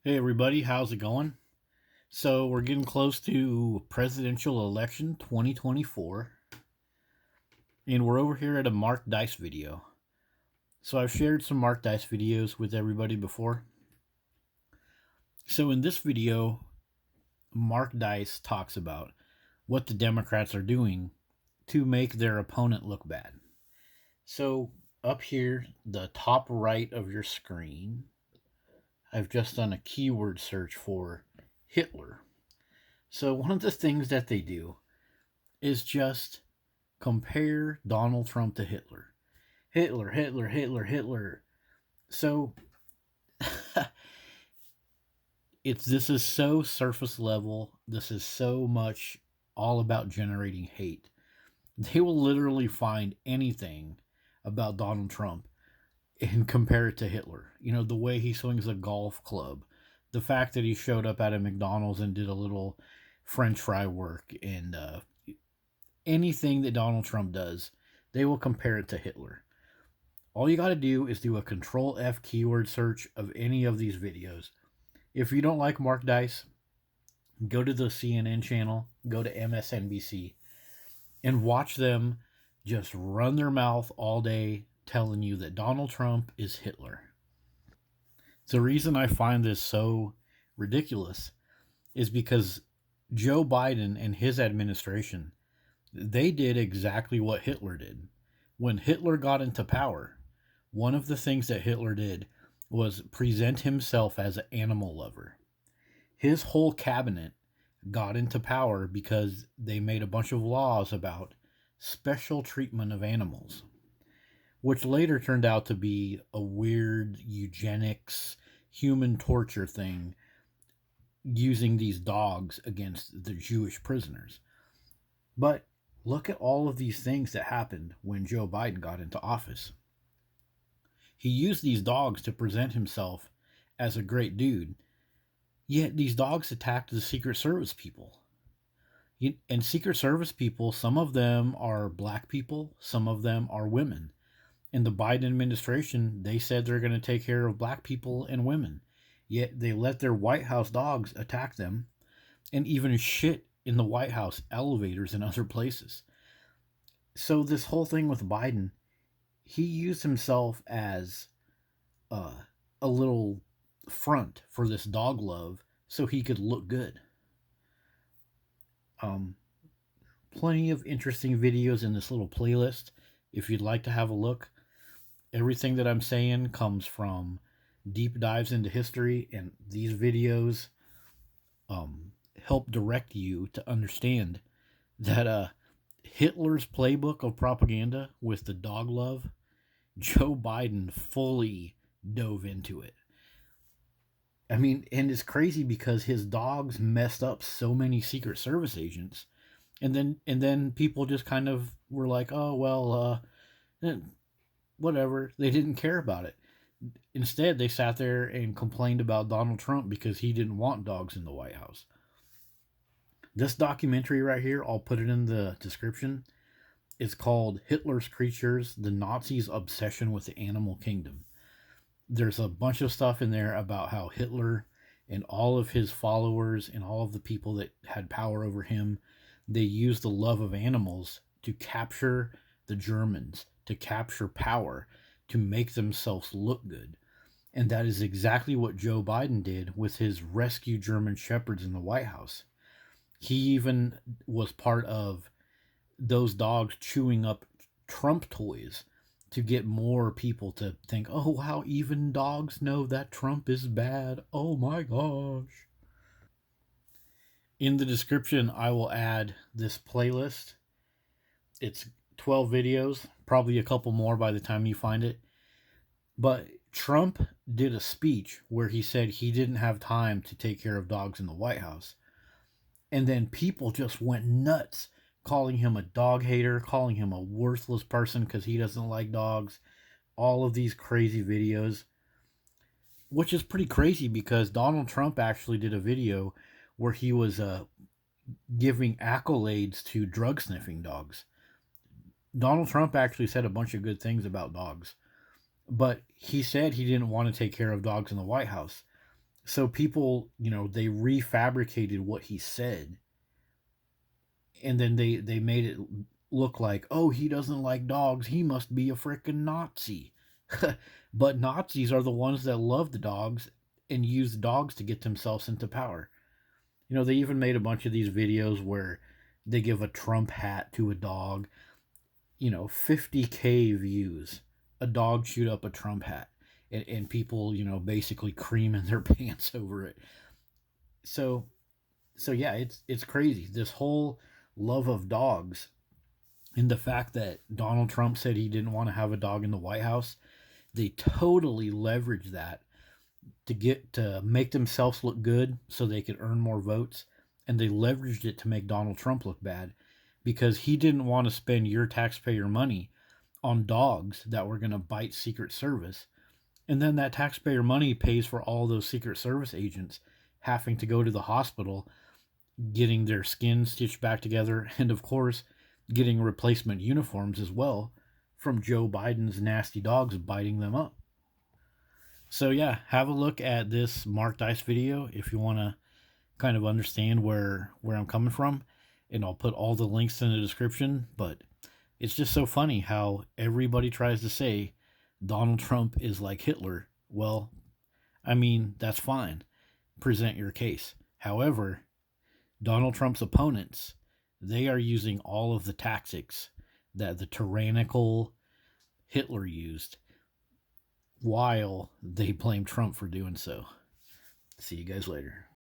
Hey everybody, how's it going? So we're getting close to presidential election 2024, and we're over here at a Mark Dice video. So I've shared some Mark Dice videos with everybody before. So in this video, Mark Dice talks about what the Democrats are doing to make their opponent look bad. So up here, the top right of your screen, I've just done a keyword search for Hitler. So one of the things that they do is just compare Donald Trump to Hitler. Hitler, Hitler, Hitler, Hitler. So this is so surface level. This is so much all about generating hate. They will literally find anything about Donald Trump and compare it to Hitler. You know, the way he swings a golf club, the fact that he showed up at a McDonald's and did a little French fry work, and anything that Donald Trump does, they will compare it to Hitler. All you got to do is do a control F keyword search of any of these videos. If you don't like Mark Dice, go to the CNN channel, go to MSNBC, and watch them just run their mouth all day telling you that Donald Trump is Hitler. The reason I find this so ridiculous is because Joe Biden and his administration, they did exactly what Hitler did. When Hitler got into power, one of the things that Hitler did was present himself as an animal lover. His whole cabinet got into power because they made a bunch of laws about special treatment of animals, which later turned out to be a weird eugenics, human torture thing using these dogs against the Jewish prisoners. But look at all of these things that happened when Joe Biden got into office. He used these dogs to present himself as a great dude, yet these dogs attacked the Secret Service people. And Secret Service people, some of them are black people, some of them are women. In the Biden administration, they said they're going to take care of black people and women, yet they let their White House dogs attack them and even shit in the White House elevators and other places. So this whole thing with Biden, he used himself as a little front for this dog love so he could look good. Um, Plenty of interesting videos in this little playlist if you'd like to have a look. Everything that I'm saying comes from deep dives into history, and these videos help direct you to understand that Hitler's playbook of propaganda with the dog love, Joe Biden fully dove into it. I mean, and it's crazy because his dogs messed up so many Secret Service agents, and then people just kind of were like, "Oh well, whatever." They didn't care about it. Instead, they sat there and complained about Donald Trump because he didn't want dogs in the White House. This documentary right here, I'll put it in the description. It's called Hitler's Creatures: The Nazis' Obsession with the Animal Kingdom. There's a bunch of stuff in there about how Hitler and all of his followers and all of the people that had power over him, they used the love of animals to capture the Germans, to capture power, to make themselves look good. And that is exactly what Joe Biden did with his rescue German shepherds in the White House. He even was part of those dogs chewing up Trump toys to get more people to think, oh, wow, even dogs know that Trump is bad. Oh my gosh. In the description, I will add this playlist. It's 12 videos, probably a couple more by the time you find it. But Trump did a speech where he said he didn't have time to take care of dogs in the White House. And then people just went nuts, calling him a dog hater, calling him a worthless person because he doesn't like dogs. All of these crazy videos, which is pretty crazy because Donald Trump actually did a video where he was giving accolades to drug sniffing dogs. Donald Trump actually said a bunch of good things about dogs, but he said he didn't want to take care of dogs in the White House. So people, they refabricated what he said, and then they made it look like, oh, he doesn't like dogs, he must be a freaking Nazi. But Nazis are the ones that love the dogs and use dogs to get themselves into power. They even made a bunch of these videos where they give a Trump hat to a dog. 50K views. A dog shoot up a Trump hat, and people, basically creaming their pants over it. So, yeah, it's crazy. This whole love of dogs, and the fact that Donald Trump said he didn't want to have a dog in the White House, they totally leveraged that to make themselves look good so they could earn more votes, and they leveraged it to make Donald Trump look bad because he didn't want to spend your taxpayer money on dogs that were going to bite Secret Service. And then that taxpayer money pays for all those Secret Service agents having to go to the hospital, getting their skin stitched back together, and of course, getting replacement uniforms as well from Joe Biden's nasty dogs biting them up. So yeah, have a look at this Mark Dice video if you want to kind of understand where I'm coming from, and I'll put all the links in the description. But it's just so funny how everybody tries to say Donald Trump is like Hitler. Well, I mean, that's fine. Present your case. However, Donald Trump's opponents, they are using all of the tactics that the tyrannical Hitler used while they blame Trump for doing so. See you guys later.